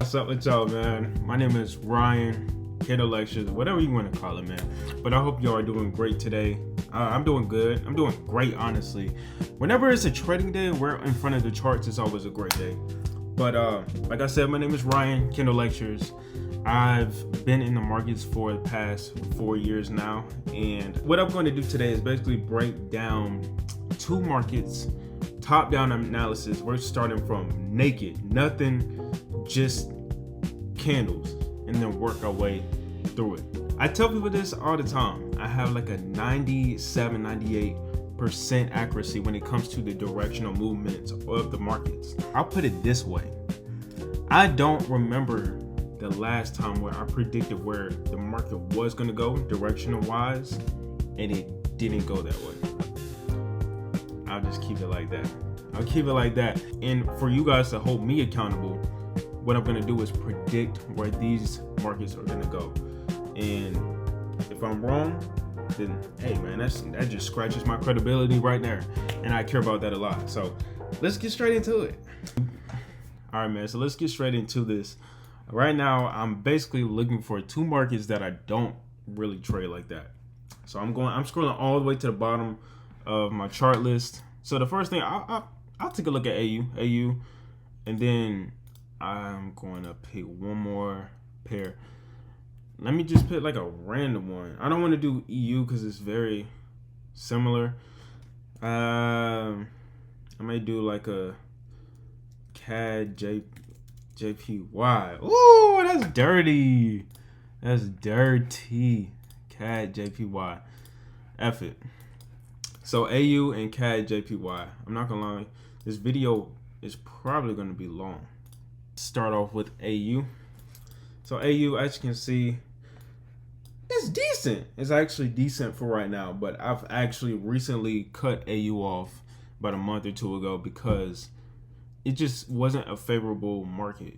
What's up with y'all, man? My name is Ryan, Kiddo Lectures, whatever you want to call it, man. But I hope y'all are doing great today. I'm doing good. I'm doing great, honestly. Whenever it's a trading day, we're in front of the charts. It's always a great day. But like I said, my name is Ryan, Kindle Lectures. I've been in the markets for the past 4 years now. And what I'm going to do today is basically break down two markets, top-down analysis. We're starting from naked, nothing, just candles, and then work our way through it. I tell people this all the time. I have like a 98% accuracy when it comes to the directional movements of the markets. I'll put it this way. I don't remember the last time where I predicted where the market was going to go directional wise, and it didn't go that way. I'll just keep it like that. I'll keep it like that. And for you guys to hold me accountable, what I'm going to do is predict where these markets are going to go. And if I'm wrong, then hey man, that just scratches my credibility right there. And I care about that a lot. So let's get straight into it. All right, man. So let's get straight into this. Right now, I'm basically looking for two markets that I don't really trade like that. So I'm scrolling all the way to the bottom of my chart list. So the first thing, I'll take a look at AU, and then I'm going to pick one more pair. Let me just pick like a random one. I don't want to do EU because it's very similar. I may do like a CAD JPY. Ooh, that's dirty. That's dirty. CAD JPY. F it. So AU and CAD JPY. I'm not gonna lie, this video is probably gonna be long. Start off with AU. So AU, as you can see, it's decent. It's actually decent for right now, but I've actually recently cut AU off about a month or two ago because it just wasn't a favorable market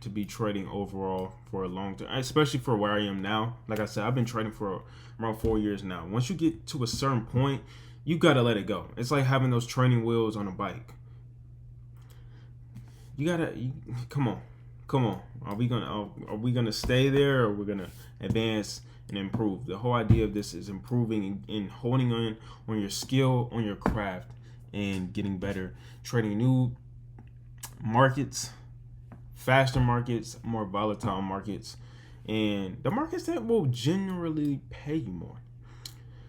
to be trading overall for a long time, especially for where I am now. Like I said, I've been trading for around 4 years now. Once you get to a certain point, you gotta let it go. It's like having those training wheels on a bike. Come on. Are we gonna stay there, or are we gonna advance and improve? The whole idea of this is improving and holding on your skill, on your craft, and getting better, trading new markets, faster markets, more volatile markets, and the markets that will generally pay you more.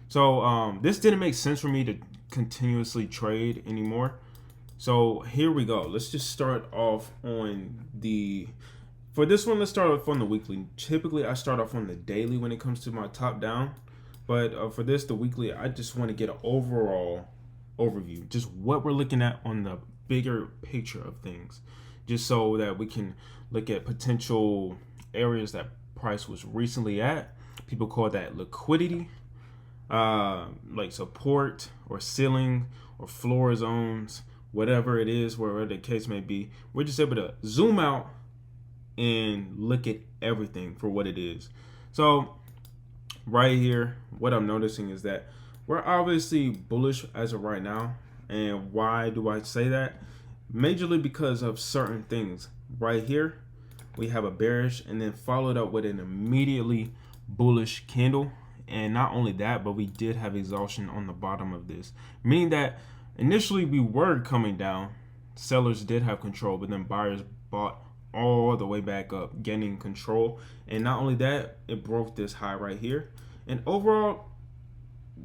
So this didn't make sense for me to continuously trade anymore. So here we go. Let's just start off on for this one, let's start off on the weekly. Typically, I start off on the daily when it comes to my top down. But for this, the weekly, I just want to get an overall overview. Just what we're looking at on the bigger picture of things. Just so that we can look at potential areas that price was recently at. People call that liquidity, like support or ceiling or floor zones. Whatever it is, wherever the case may be, we're just able to zoom out and look at everything for what it is. So right here, what I'm noticing is that we're obviously bullish as of right now. And why do I say that? Majorly because of certain things. Right here, we have a bearish and then followed up with an immediately bullish candle. And not only that, but we did have exhaustion on the bottom of this, meaning that initially we were coming down, sellers did have control, but then buyers bought all the way back up, gaining control. And not only that, it broke this high right here. And overall,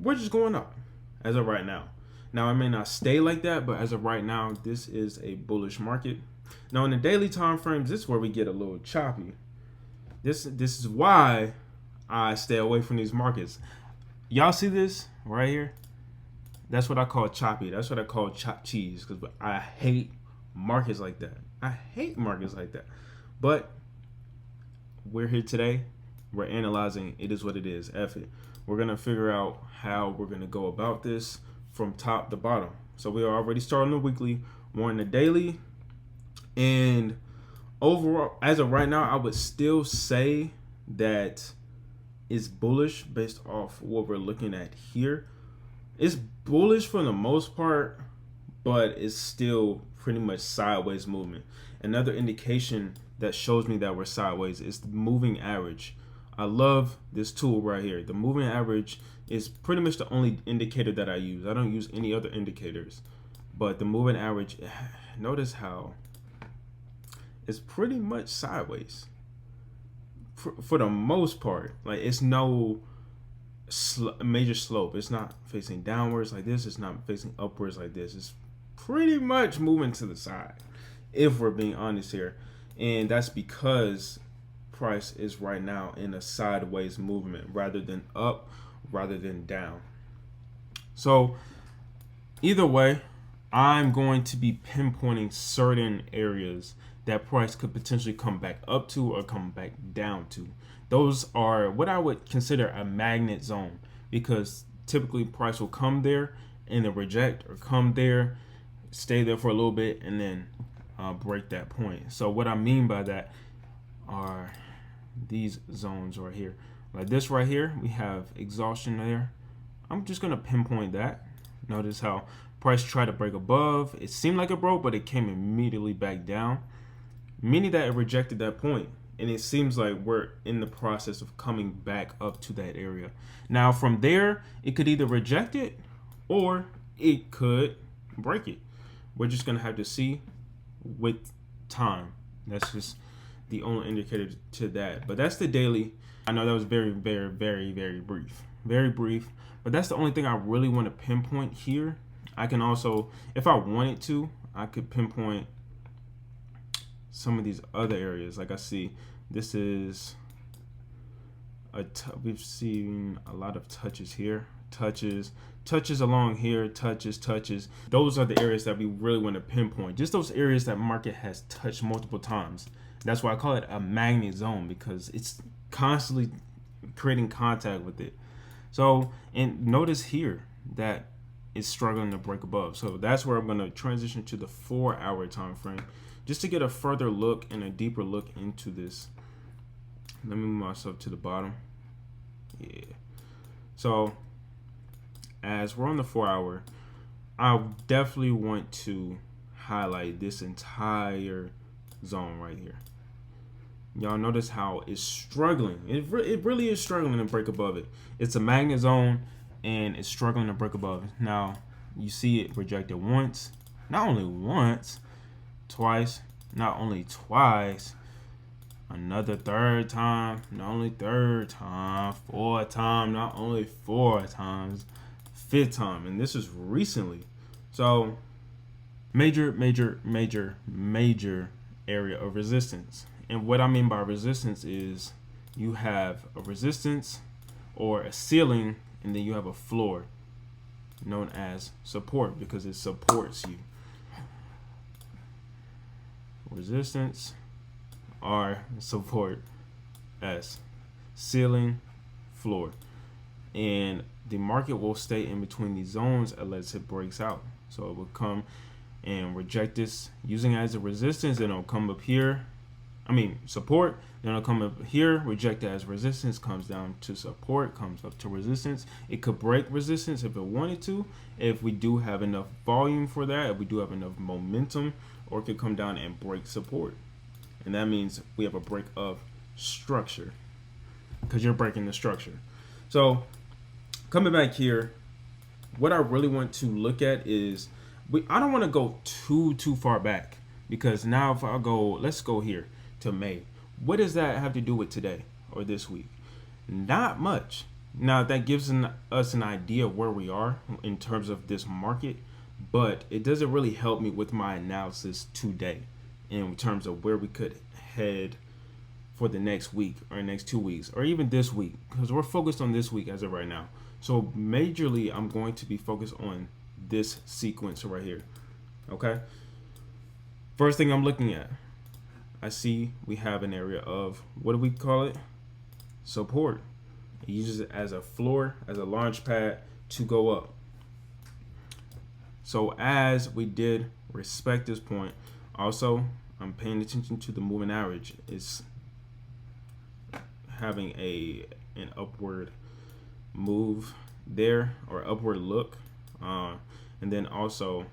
we're just going up as of right now. Now, it may not stay like that, but as of right now, this is a bullish market. Now, in the daily time frames, this is where we get a little choppy. This is why I stay away from these markets. Y'all see this right here? That's what I call choppy. That's what I call chopped cheese, because I hate markets like that. I hate markets like that. But we're here today. We're analyzing. It is what it is. F it. We're going to figure out how we're going to go about this from top to bottom. So we are already starting the weekly. We're in the daily. And overall, as of right now, I would still say that it's bullish based off what we're looking at here. It's bullish for the most part, but it's still pretty much sideways movement. Another indication that shows me that we're sideways is the moving average. I love this tool right here. The moving average is pretty much the only indicator that I use. I don't use any other indicators, but the moving average, notice how it's pretty much sideways for the most part. Like, it's no major slope. It's not facing downwards like this. It's not facing upwards like this. It's pretty much moving to the side, if we're being honest here. And that's because price is right now in a sideways movement rather than up, rather than down. So either way, I'm going to be pinpointing certain areas that price could potentially come back up to or come back down to. Those are what I would consider a magnet zone, because typically price will come there and then reject, or come there, stay there for a little bit, and then break that point. So what I mean by that are these zones right here. Like this right here, we have exhaustion there. I'm just gonna pinpoint that. Notice how price tried to break above. It seemed like it broke, but it came immediately back down, meaning that it rejected that point. And it seems like we're in the process of coming back up to that area. Now from there, it could either reject it or it could break it. We're just gonna have to see with time. That's just the only indicator to that. But that's the daily. I know that was very, very, very, very brief. Very brief. But that's the only thing I really want to pinpoint here. I can also, if I wanted to, I could pinpoint some of these other areas. Like I see, this is we've seen a lot of touches here, touches along here, touches. Those are the areas that we really want to pinpoint. Just those areas that market has touched multiple times. That's why I call it a magnet zone, because it's constantly creating contact with it. So, and notice here that it's struggling to break above. So that's where I'm going to transition to the 4-hour time frame, just to get a further look and a deeper look into this. Let me move myself to the bottom. Yeah. So as we're on the 4-hour, I definitely want to highlight this entire zone right here. Y'all notice how it's struggling. It really is struggling to break above it. It's a magnet zone and it's struggling to break above it. Now you see it rejected once, not only once, twice, not only twice, another third time, not only third time, fourth time, not only 4 times, 5th time, and this is recently. So major area of resistance. And what I mean by resistance is you have a resistance or a ceiling, and then you have a floor known as support, because it supports you. Resistance, R, support, S, ceiling, floor. And the market will stay in between these zones unless it breaks out. So it will come and reject this using it as a resistance, then it'll come up here. Support, then it'll come up here, reject it as resistance, comes down to support, comes up to resistance. It could break resistance if it wanted to, if we do have enough volume for that, if we do have enough momentum, or it could come down and break support. And that means we have a break of structure, because you're breaking the structure. So coming back here, what I really want to look at is, I don't want to go too far back, because now if I go, let's go here to May. What does that have to do with today or this week? Not much. Now that gives us an idea of where we are in terms of this market, but it doesn't really help me with my analysis today in terms of where we could head for the next week or next 2 weeks or even this week, because we're focused on this week as of right now. So majorly I'm going to be focused on this sequence right here. Okay, first thing I'm looking at, I see we have an area of, what do we call it? Support. It uses it as a floor, as a launch pad to go up. So as we did respect this point, also I'm paying attention to the moving average. It's having an upward move there, or upward look, and then also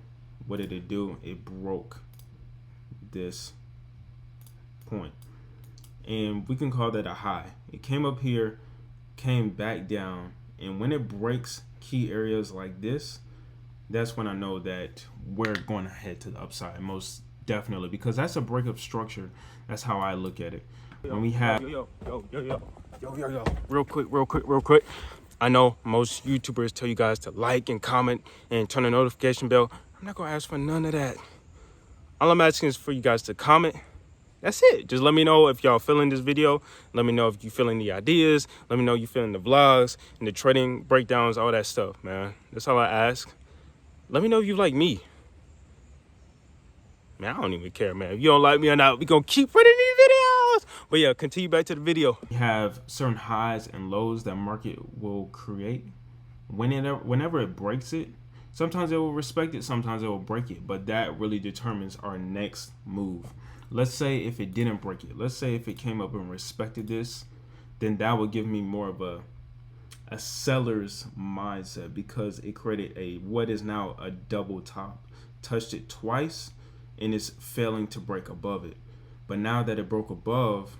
what did it do? It broke this point, and we can call that a high. It came up here, came back down, and when it breaks key areas like this, that's when I know that we're going to head to the upside, most definitely, because that's a breakup structure. That's how I look at it. When we have real quick. I know most YouTubers tell you guys to like and comment and turn the notification bell. I'm not gonna ask for none of that. All I'm asking is for you guys to comment. That's it. Just let me know if y'all feeling this video. Let me know if you feeling the ideas. Let me know you feeling the vlogs and the trading breakdowns, all that stuff, man. That's all I ask. Let me know if you like me. Man, I don't even care, man. If you don't like me or not, we gonna keep putting these videos. But yeah, continue back to the video. We have certain highs and lows that market will create. Whenever it breaks it, sometimes it will respect it, sometimes it will break it. But that really determines our next move. Let's say if it didn't break it. Let's say if it came up and respected this, then that would give me more of a seller's mindset, because it created what is now a double top, touched it twice, and is failing to break above it. But now that it broke above,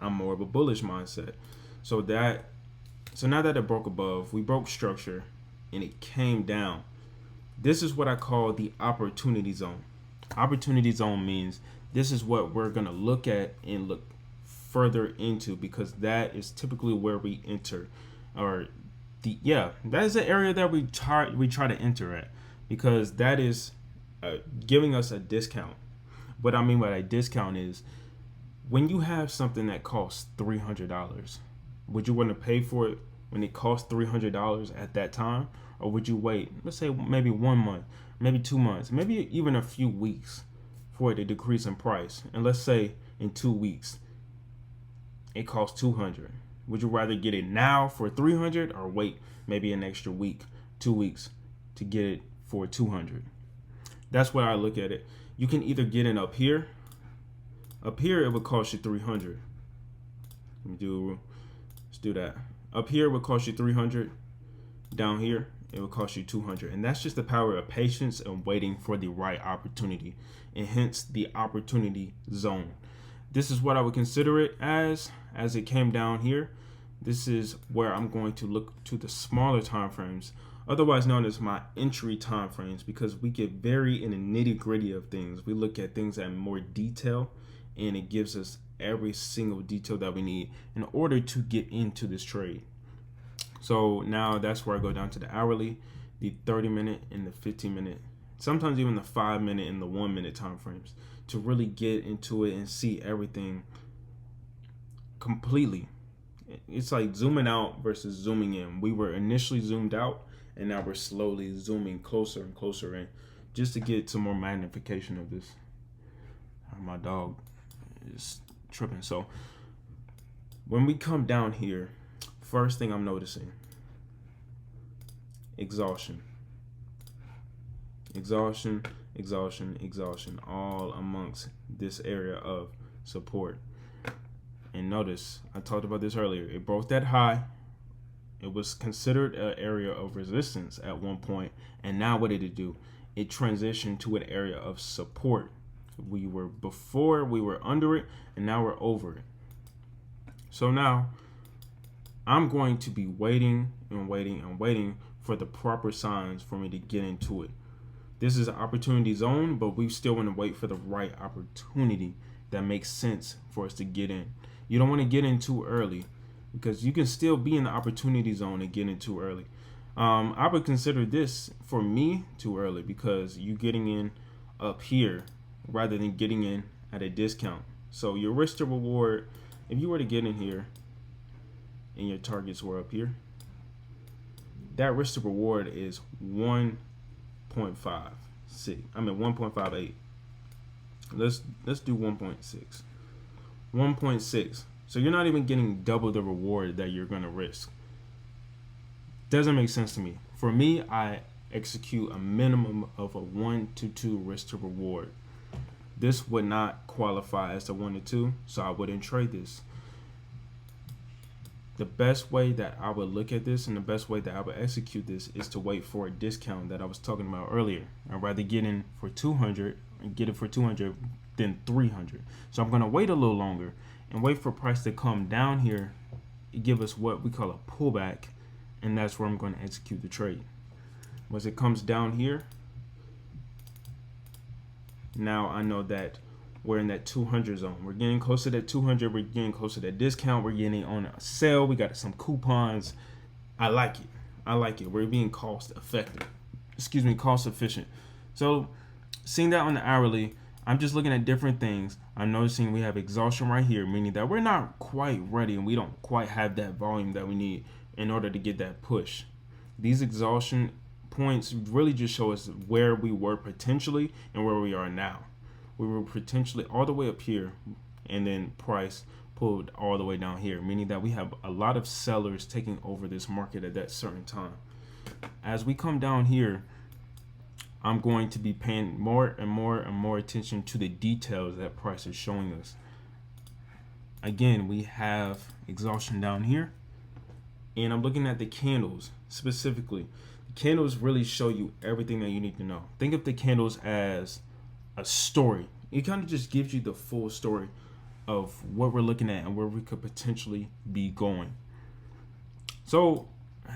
I'm more of a bullish mindset. So now that it broke above, we broke structure and it came down. This is what I call the opportunity zone. Opportunity zone means this is what we're gonna look at and look further into, because that is typically where we enter, or that is the area that we try to enter at, because that is giving us a discount. What I mean by a discount is when you have something that costs $300, would you want to pay for it when it costs $300 at that time, or would you wait, let's say maybe 1 month, maybe 2 months, maybe even a few weeks for it to decrease in price? And let's say in 2 weeks it costs $200. Would you rather get it now for $300 or wait maybe an extra week, 2 weeks to get it for $200? That's what I look at it. You can either get it up here. Up here it would cost you $300. Let's do that. Up here it would cost you $300. Down here it would cost you $200. And that's just the power of patience and waiting for the right opportunity, and hence the opportunity zone. This is what I would consider it as it came down here. This is where I'm going to look to the smaller time frames, otherwise known as my entry time frames, because we get very in the nitty-gritty of things. We look at things in more detail, and it gives us every single detail that we need in order to get into this trade. So now that's where I go down to the hourly, the 30-minute, and the 15-minute, sometimes even the 5-minute and the 1-minute time frames, to really get into it and see everything completely. It's like zooming out versus zooming in. We were initially zoomed out, and now we're slowly zooming closer and closer in, just to get some more magnification of this. My dog is tripping. So when we come down here, first thing I'm noticing, exhaustion, all amongst this area of support. And notice, I talked about this earlier, it broke that high. It was considered an area of resistance at one point, and now what did it do? It transitioned to an area of support. Before we were under it, and now we're over it. So now I'm going to be waiting for the proper signs for me to get into it. This is an opportunity zone, but we still want to wait for the right opportunity that makes sense for us to get in. You don't want to get in too early, because you can still be in the opportunity zone and get in too early. I would consider this, for me, too early, because you're getting in up here rather than getting in at a discount. So your risk to reward, if you were to get in here and your targets were up here, that risk to reward is 1.58. Let's do 1.6. 1.6. So you're not even getting double the reward that you're going to risk. Doesn't make sense to me. For me, I execute a minimum of a 1 to 2 risk to reward. This would not qualify as the 1 to 2, so I wouldn't trade this. the best way that I would look at this and the best way that I would execute this is to wait for a discount that I was talking about earlier. I'd rather get in for 200 and get it for 200 than 300. So I'm going to wait a little longer and wait for price to come down here, give us what we call a pullback, and that's where I'm going to execute the trade. Once it comes down here, now I know that we're in that 200 zone. We're getting close to that 200. We're getting close to that discount. We're getting on a sale. We got some coupons. I like it. I like it. We're being cost effective. Cost efficient. So seeing that on the hourly, I'm just looking at different things. I'm noticing we have exhaustion right here, meaning that we're not quite ready and we don't quite have that volume that we need in order to get that push. These exhaustion points really just show us where we were potentially and where we are now. We were potentially all the way up here, and then price pulled all the way down here, meaning that we have a lot of sellers taking over this market at that certain time. As we come down here, I'm going to be paying more and more attention to the details that price is showing us. Again, we have exhaustion down here, and I'm looking at the candles specifically. The candles really show you everything that you need to know. Think of the candles as a story. It kind of just gives you the full story of what we're looking at and where we could potentially be going. So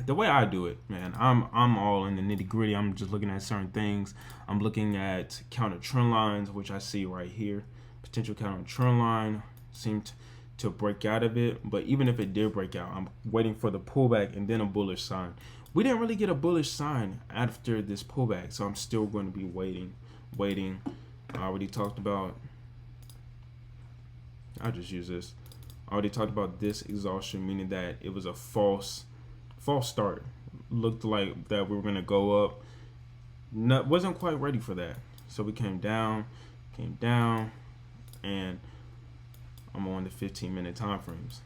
the way I do it, man, I'm all in the nitty gritty. I'm just looking at certain things. I'm looking at counter trend lines, which I see right here. Potential counter trend line seemed to break out of it, but even if it did break out, I'm waiting for the pullback and then a bullish sign. We didn't really get a bullish sign after this pullback, so I'm still going to be waiting. I already talked about, I'll just use this. I already talked about this exhaustion, meaning that it was a false start. Looked like that we were going to go up. Wasn't quite ready for that. So we came down, and I'm on the 15-minute time frames.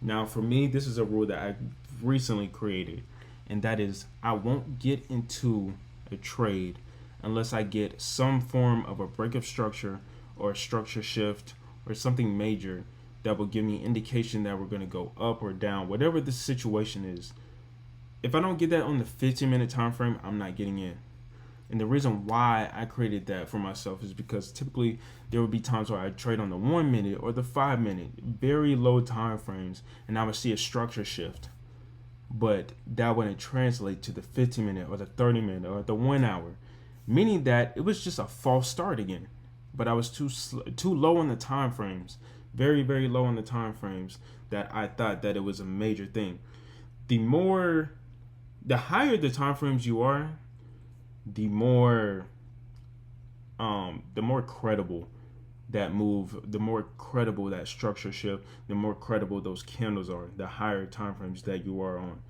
Now for me, this is a rule that I recently created, and that is I won't get into a trade unless I get some form of a break of structure or a structure shift or something major that will give me indication that we're going to go up or down, whatever the situation is. If I don't get that on the 15-minute time frame, I'm not getting in. And the reason why I created that for myself is because typically there would be times where I trade on the 1 minute or the 5 minute, very low time frames, and I would see a structure shift. But that wouldn't translate to the 15-minute or the 30-minute or the 1 hour, meaning that it was just a false start again. But I was too low on the time frames, very, very low on the time frames, that I thought that it was a major thing. The higher the time frames you are, the more credible that move, the more credible that structure shift, the more credible those candles are, the higher time frames that you are on.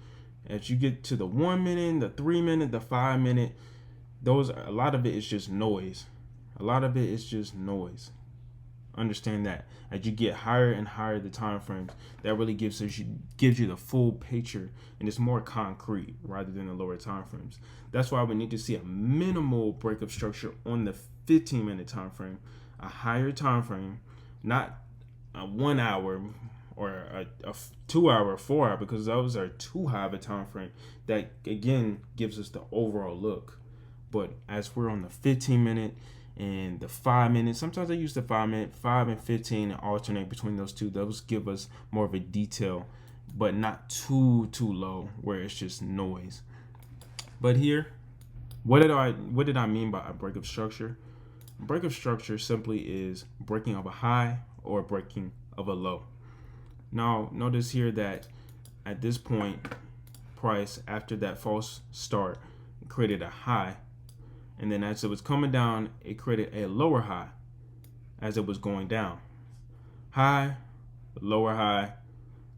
As you get to the 1 minute, the 3 minute, the 5 minute, a lot of it is just noise. Understand that. As you get higher and higher the time frames, that really gives you the full picture, and it's more concrete rather than the lower time frames. That's why we need to see a minimal break of structure on the 15-minute time frame, a higher time frame, not a 1 hour or a 2 hour, 4 hour, because those are too high of a time frame. That again gives us the overall look. But as we're on the 15-minute and the 5 minutes, sometimes I use the 5 minute, 5 and 15, and alternate between those two. Those give us more of a detail, but not too low where it's just noise. But here, what did I mean by a break of structure? A break of structure simply is breaking of a high or breaking of a low. Now notice here that at this point, price after that false start created a high. And then as it was coming down, it created a lower high as it was going down. High, lower,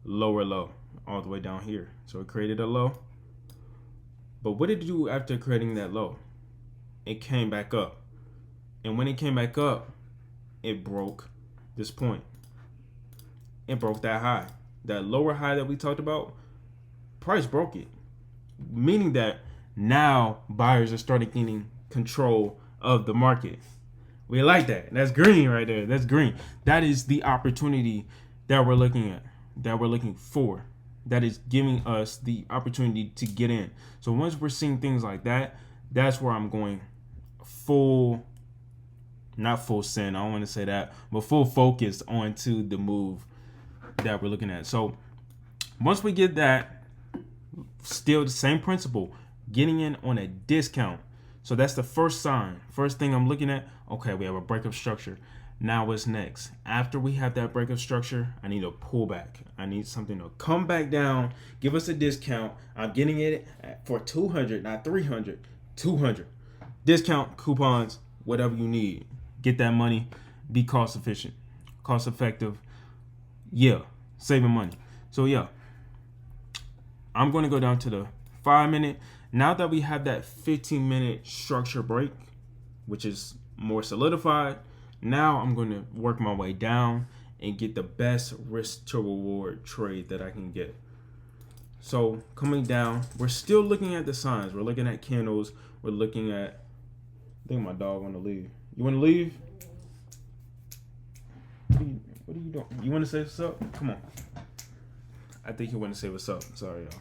low, all the way down here. So it created a low. But what did it do after creating that low? It came back up. And when it came back up, it broke this point. It broke that high. That lower high that we talked about, price broke it. Meaning that now buyers are starting getting control of the market. We like that. That's green right there. That's green. That is the opportunity that we're looking at, that we're looking for. that is giving us the opportunity to get in. So once we're seeing things like that, that's where I'm going full, not full send, I don't want to say that, but full focus onto the move that we're looking at. So once we get that, still the same principle, getting in on a discount. So that's the first sign. First thing I'm looking at, okay, we have a breakup structure. Now what's next? After we have that breakup structure, I need a pullback. I need something to come back down, give us a discount. I'm getting it for 200, not 300, 200. Discount, coupons, whatever you need. Get that money, be cost efficient, cost effective. Yeah, saving money. So yeah, I'm going to go down to the 5-minute. Now that we have that 15-minute structure break, which is more solidified, now I'm going to work my way down and get the best risk to reward trade that I can get. So coming down, we're still looking at the signs. We're looking at candles. We're looking at, I think my dog want to leave. You want to leave? What are you doing? You want to say what's up? Come on. I think he want to say what's up. Sorry, y'all.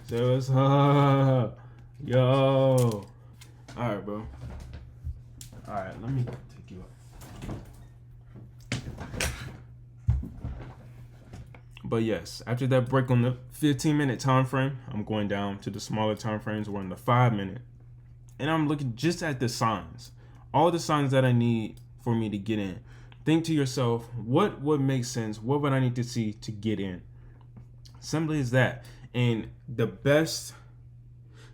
Say what's up. Yo. All right, bro. All right, let me take you up. But yes, after that break on the 15-minute time frame, I'm going down to the smaller time frames. We're in the 5-minute. And I'm looking just at the signs. All the signs that I need for me to get in. Think to yourself, what would make sense? What would I need to see to get in? Simply as that. And the best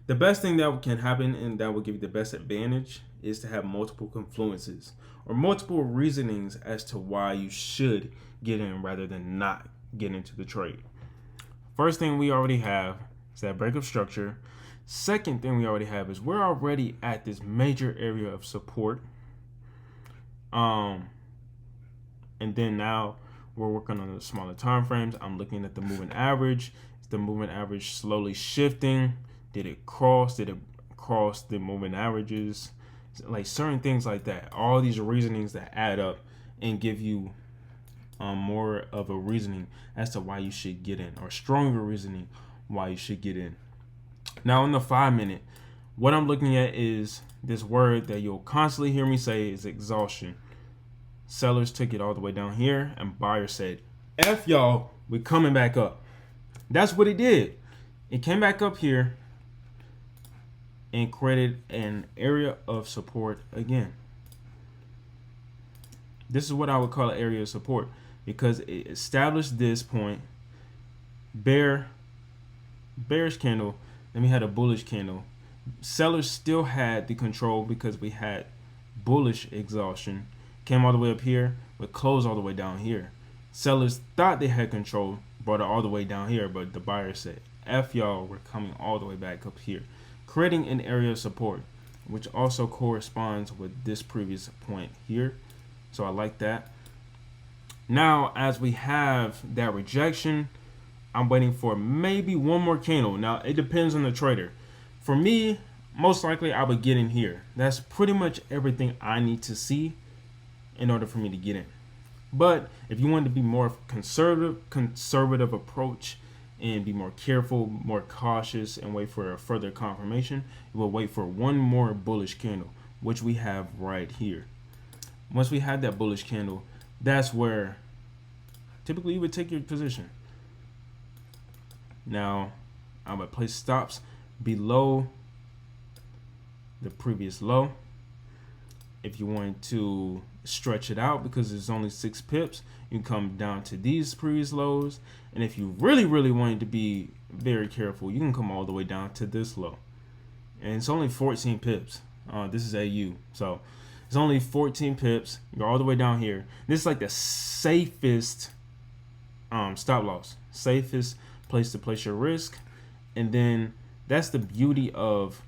thing that can happen and that will give you the best advantage is to have multiple confluences or multiple reasonings as to why you should get in rather than not get into the trade. First thing we already have is that breakup structure. Second thing we already have is we're already at this major area of support. And then now we're working on the smaller time frames. I'm looking at the moving average. Is the moving average slowly shifting? Did it cross? Did it cross the moving averages? Like certain things like that. All these reasonings that add up and give you more of a reasoning as to why you should get in, or stronger reasoning why you should get in. Now in the 5-minute, what I'm looking at is this word that you'll constantly hear me say is exhaustion. Sellers took it all the way down here and buyers said, F y'all, we're coming back up. That's what it did. It came back up here and created an area of support again. This is what I would call an area of support because it established this point. Bearish candle, then we had a bullish candle. Sellers still had the control because we had bullish exhaustion. Came all the way up here, but closed all the way down here. Sellers thought they had control, brought it all the way down here, but the buyer said, F y'all, we're coming all the way back up here. Creating an area of support, which also corresponds with this previous point here. So I like that. Now, as we have that rejection, I'm waiting for maybe one more candle. Now, it depends on the trader. For me, most likely I would get in here. That's pretty much everything I need to see in order for me to get in. But if you want to be more conservative approach and be more careful, more cautious, and wait for a further confirmation, you will wait for one more bullish candle, which we have right here. Once we have that bullish candle, that's where typically you would take your position. Now, I would place stops below the previous low. If you want to stretch it out because it's only 6 pips, you can come down to these previous lows. And if you really wanted to be very careful, you can come all the way down to this low. And it's only 14 pips. This is AU. So it's only 14 pips. You're all the way down here. This is like the safest stop loss. Safest place to place your risk. And then that's the beauty of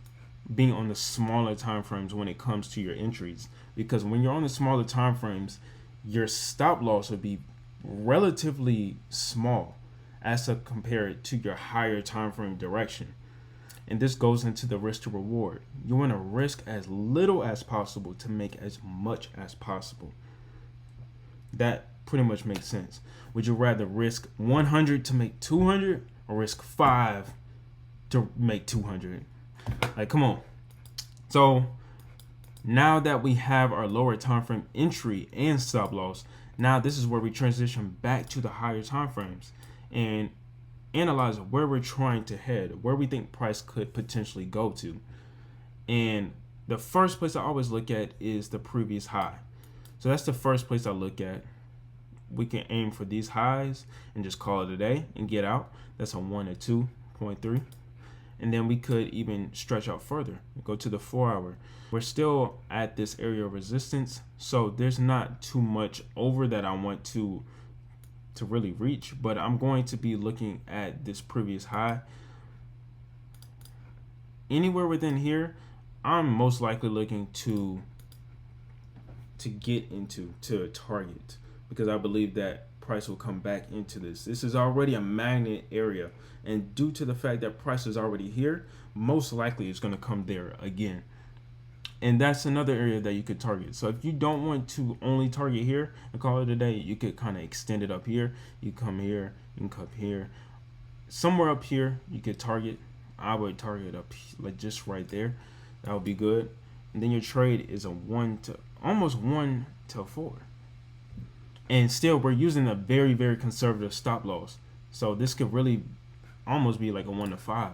being on the smaller time frames when it comes to your entries, because when you're on the smaller time frames, your stop loss would be relatively small as to compare it to your higher time frame direction. And this goes into the risk to reward. You want to risk as little as possible to make as much as possible. That pretty much makes sense. Would you rather risk 100 to make 200 or risk 5 to make 200? Like, come on. So now that we have our lower time frame entry and stop loss, now this is where we transition back to the higher time frames and analyze where we're trying to head, where we think price could potentially go to. And the first place I always look at is the previous high. So that's the first place I look at. We can aim for these highs and just call it a day and get out. That's a 1 at 2.3. And then we could even stretch out further, go to the 4 hour. We're still at this area of resistance, so there's not too much over that I want to really reach, but I'm going to be looking at this previous high. Anywhere within here, I'm most likely looking to get into, to target, because I believe that price will come back into this. This is already a magnet area, and due to the fact that price is already here, most likely it's going to come there again. And that's another area that you could target. So if you don't want to only target here and call it a day, you could kind of extend it up here. You come here, you can come here. Somewhere up here, you could target. I would target up like just right there. That would be good. And then your trade is a 1 to almost 1 to 4. And still, we're using a very, very conservative stop loss. So this could really almost be like a 1 to 5.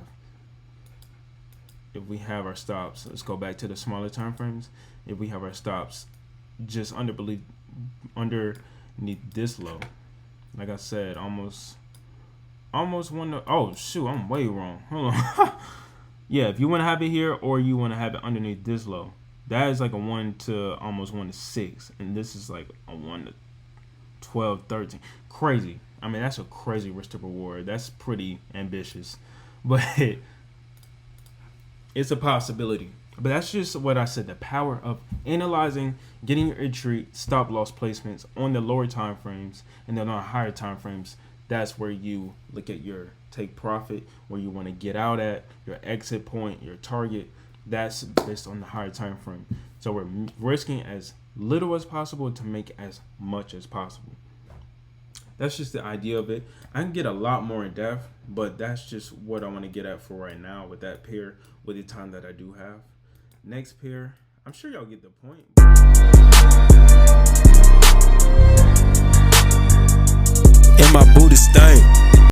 If we have our stops, let's go back to the smaller time frames. If we have our stops just underneath this low, like I said, almost 1 to, oh shoot, I'm way wrong. Hold on. Yeah, if you want to have it here or you want to have it underneath this low, that is like a 1 to almost 1 to 6, and this is like a 1 to 12, 13. Crazy. I mean, that's a crazy risk to reward. That's pretty ambitious, but it's a possibility. But that's just what I said, the power of analyzing, getting your entry stop loss placements on the lower time frames, and then on higher time frames. That's where you look at your take profit, where you want to get out at, your exit point, your target. That's based on the higher time frame. So we're risking as little as possible to make as much as possible. That's just the idea of it. I can get a lot more in depth, but that's just what I want to get at for right now with that pair, with the time that I do have. Next pair, I'm sure y'all get the point. In my booty stank.